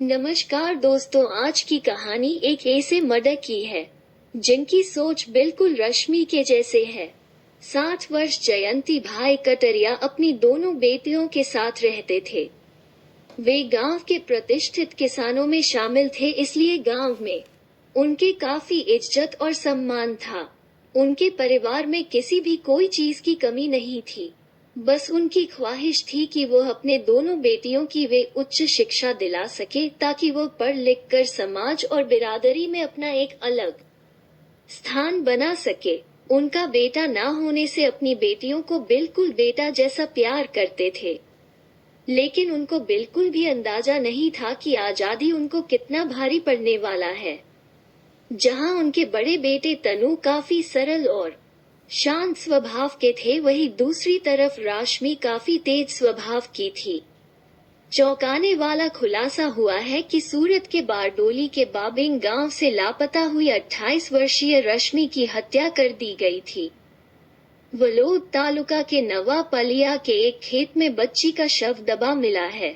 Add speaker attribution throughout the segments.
Speaker 1: नमस्कार दोस्तों, आज की कहानी एक ऐसे मर्द की है जिनकी सोच बिल्कुल रश्मि के जैसे है। 60 वर्ष जयंती भाई कटरिया अपनी दोनों बेटियों के साथ रहते थे। वे गांव के प्रतिष्ठित किसानों में शामिल थे, इसलिए गांव में उनके काफी इज्जत और सम्मान था। उनके परिवार में किसी भी कोई चीज की कमी नहीं थी। बस उनकी ख्वाहिश थी कि वो अपने दोनों बेटियों की वे उच्च शिक्षा दिला सके ताकि वो पढ़ लिख कर समाज और बिरादरी में अपना एक अलग स्थान बना सके। उनका बेटा ना होने से अपनी बेटियों को बिल्कुल बेटा जैसा प्यार करते थे, लेकिन उनको बिल्कुल भी अंदाजा नहीं था कि आजादी उनको कितना भारी पड़ने वाला है। जहां उनके बड़े बेटे तनु काफी सरल और शांत स्वभाव के थे, वहीं दूसरी तरफ रश्मि काफी तेज स्वभाव की थी। चौंकाने वाला खुलासा हुआ है कि सूरत के बारडोली के बाबिंग गांव से लापता हुई 28 वर्षीय रश्मि की हत्या कर दी गई थी। वलोद तालुका के नवापलिया के एक खेत में बच्ची का शव दबा मिला है।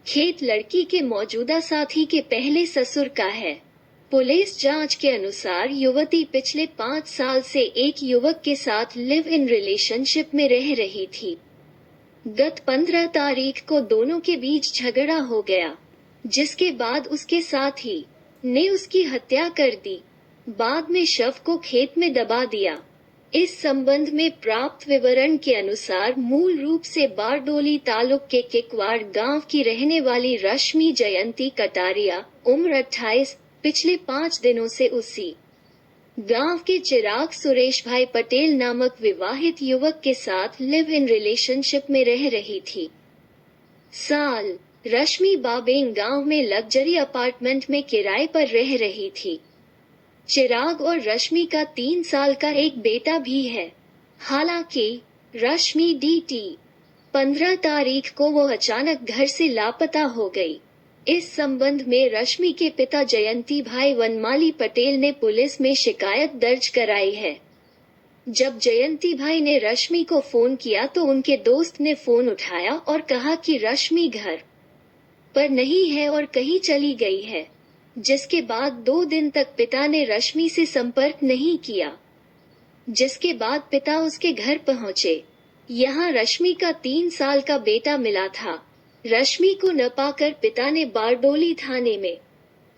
Speaker 1: खेत लड़की के मौजूदा साथी के पहले ससुर का है। पुलिस जांच के अनुसार युवती पिछले 5 साल से एक युवक के साथ लिव इन रिलेशनशिप में रह रही थी। गत 15 तारीख को दोनों के बीच झगड़ा हो गया, जिसके बाद उसके साथी ने उसकी हत्या कर दी। बाद में शव को खेत में दबा दिया। इस संबंध में प्राप्त विवरण के अनुसार मूल रूप से बारडोली तालुक के किकवाड़ गांव की रहने वाली रश्मि जयंती कटारिया, उम्र 28, पिछले 5 दिनों से उसी गांव के चिराग सुरेश भाई पटेल नामक विवाहित युवक के साथ लिव इन रिलेशनशिप में रह रही थी। रश्मि बाबेंग गांव में लग्जरी अपार्टमेंट में किराए पर रह रही थी। चिराग और रश्मि का 3 साल का एक बेटा भी है। हालांकि रश्मि DT 15 तारीख को वो अचानक घर से लापता हो गई। इस संबंध में रश्मि के पिता जयंती भाई वनमाली पटेल ने पुलिस में शिकायत दर्ज कराई है। जब जयंती भाई ने रश्मि को फोन किया तो उनके दोस्त ने फोन उठाया और कहा कि रश्मि घर पर नहीं है और कहीं चली गई है, जिसके बाद 2 दिन तक पिता ने रश्मि से संपर्क नहीं किया। जिसके बाद पिता उसके घर पहुंचे। यहाँ रश्मि का 3 साल का बेटा मिला था। रश्मि को न पाकर पिता ने बारडोली थाने में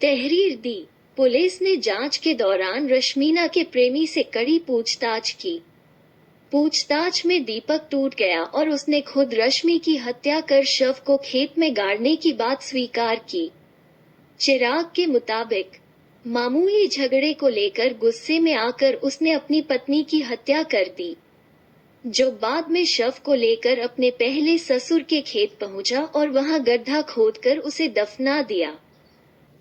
Speaker 1: तहरीर दी। पुलिस ने जांच के दौरान रश्मीना के प्रेमी से कड़ी पूछताछ की। पूछताछ में दीपक टूट गया और उसने खुद रश्मि की हत्या कर शव को खेत में गाड़ने की बात स्वीकार की। चिराग के मुताबिक मामूली झगड़े को लेकर गुस्से में आकर उसने अपनी पत्नी की हत्या कर दी, जो बाद में शव को लेकर अपने पहले ससुर के खेत पहुंचा और वहां गड्ढा खोदकर उसे दफना दिया।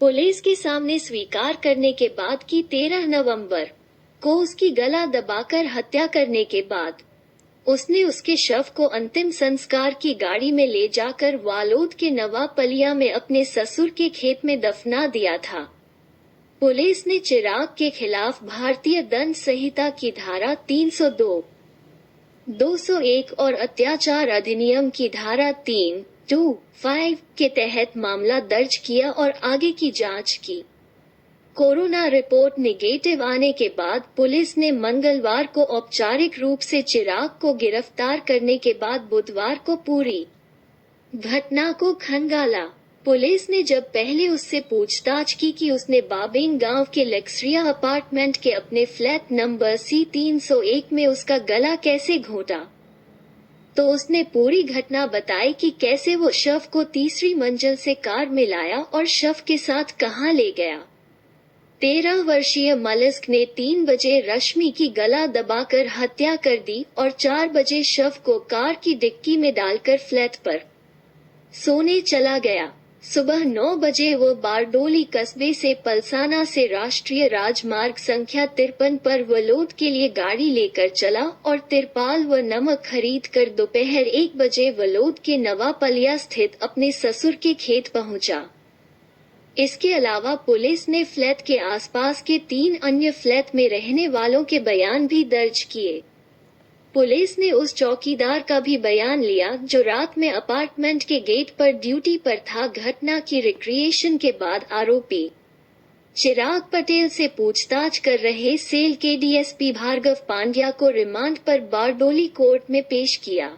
Speaker 1: पुलिस के सामने स्वीकार करने के बाद कि 13 नवंबर को उसकी गला दबाकर हत्या करने के बाद उसने उसके शव को अंतिम संस्कार की गाड़ी में ले जाकर वालोद के नवापलिया में अपने ससुर के खेत में दफना दिया था। पुलिस ने चिराग के खिलाफ भारतीय दंड संहिता की धारा 302, 201 और अत्याचार अधिनियम की धारा 325 के तहत मामला दर्ज किया और आगे की जांच की। कोरोना रिपोर्ट नेगेटिव आने के बाद पुलिस ने मंगलवार को औपचारिक रूप से चिराग को गिरफ्तार करने के बाद बुधवार को पूरी घटना को खंगाला। पुलिस ने जब पहले उससे पूछताछ की कि उसने बाबिंग गांव के लेक्सरिया अपार्टमेंट के अपने फ्लैट नंबर C301 में उसका गला कैसे घोटा, तो उसने पूरी घटना बताई कि कैसे वो शव को तीसरी मंजिल से कार में लाया और शव के साथ कहां ले गया। 13 वर्षीय मलिस्क ने 3 बजे रश्मि की गला दबाकर हत्या कर दी और 4 बजे शव को कार की डिक्की में डालकर फ्लैट पर सोने चला गया। सुबह 9 बजे वो बारडोली कस्बे से पलसाना से राष्ट्रीय राजमार्ग संख्या 53 पर वलोद के लिए गाड़ी लेकर चला और तिरपाल व नमक खरीद कर दोपहर 1 बजे वलोद के नवापलिया स्थित अपने ससुर के खेत पहुंचा। इसके अलावा पुलिस ने फ्लैट के आसपास के 3 अन्य फ्लैट में रहने वालों के बयान भी दर्ज किए। पुलिस ने उस चौकीदार का भी बयान लिया जो रात में अपार्टमेंट के गेट पर ड्यूटी पर था। घटना की रिक्रिएशन के बाद आरोपी चिराग पटेल से पूछताछ कर रहे सेल के डीएसपी भार्गव पांड्या को रिमांड पर बारडोली कोर्ट में पेश किया,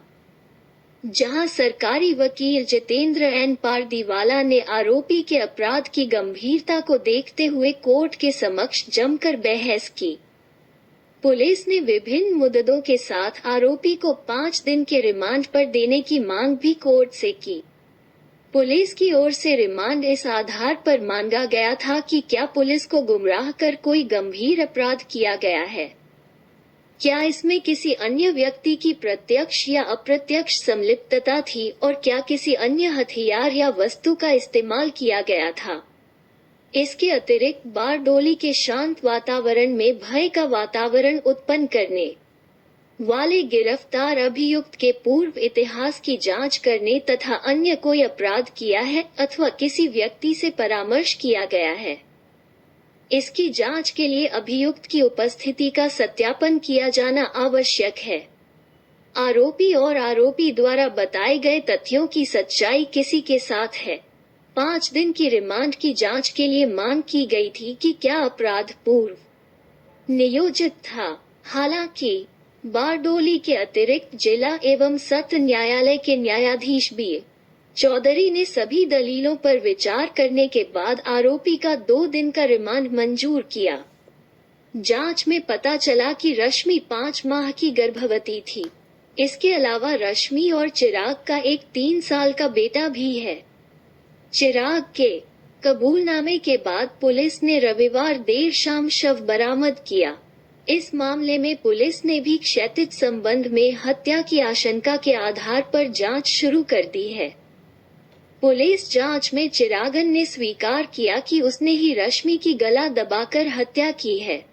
Speaker 1: जहां सरकारी वकील जितेंद्र एन पारदीवाला ने आरोपी के अपराध की गंभीरता को देखते हुए कोर्ट के समक्ष जमकर बहस की। पुलिस ने विभिन्न मुद्दों के साथ आरोपी को 5 दिन के रिमांड पर देने की मांग भी कोर्ट से की। पुलिस की ओर से रिमांड इस आधार पर मांगा गया था कि क्या पुलिस को गुमराह कर कोई गंभीर अपराध किया गया है, क्या इसमें किसी अन्य व्यक्ति की प्रत्यक्ष या अप्रत्यक्ष संलिप्तता थी और क्या किसी अन्य हथियार या वस्तु का इस्तेमाल किया गया था। इसके अतिरिक्त बारडोली के शांत वातावरण में भय का वातावरण उत्पन्न करने वाले गिरफ्तार अभियुक्त के पूर्व इतिहास की जांच करने तथा अन्य कोई अपराध किया है अथवा किसी व्यक्ति से परामर्श किया गया है, इसकी जांच के लिए अभियुक्त की उपस्थिति का सत्यापन किया जाना आवश्यक है। आरोपी और आरोपी द्वारा बताए गए तथ्यों की सच्चाई किसी के साथ है। 5 दिन की रिमांड की जांच के लिए मांग की गई थी कि क्या अपराध पूर्व नियोजित था। हालांकि बारडोली के अतिरिक्त जिला एवं सत्र न्यायालय के न्यायाधीश बी चौधरी ने सभी दलीलों पर विचार करने के बाद आरोपी का 2 दिन का रिमांड मंजूर किया। जांच में पता चला कि रश्मि 5 माह की गर्भवती थी। इसके अलावा रश्मि और चिराग का एक 3 साल का बेटा भी है। चिराग के कबूलनामे के बाद पुलिस ने रविवार देर शाम शव बरामद किया। इस मामले में पुलिस ने भी क्षैतिज संबंध में हत्या की आशंका के आधार पर जांच शुरू कर दी है। पुलिस जांच में चिरागन ने स्वीकार किया कि उसने ही रश्मि की गला दबाकर हत्या की है।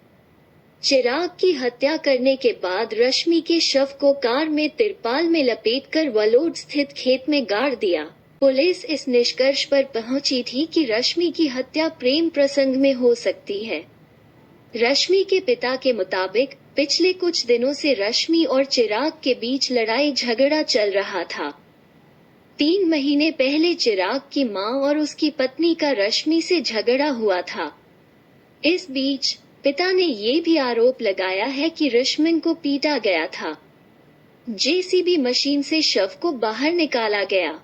Speaker 1: चिराग की हत्या करने के बाद रश्मि के शव को कार में तिरपाल में लपेटकर वलोड स्थित खेत में गाड़ दिया। पुलिस इस निष्कर्ष पर पहुंची थी कि रश्मि की हत्या प्रेम प्रसंग में हो सकती है। रश्मि के पिता के मुताबिक पिछले कुछ दिनों से रश्मि और चिराग के बीच लड़ाई झगड़ा चल रहा था। 3 महीने पहले चिराग की मां और उसकी पत्नी का रश्मि से झगड़ा हुआ था। इस बीच पिता ने ये भी आरोप लगाया है कि रश्मिन को पीटा गया था। जेसीबी मशीन से शव को बाहर निकाला गया।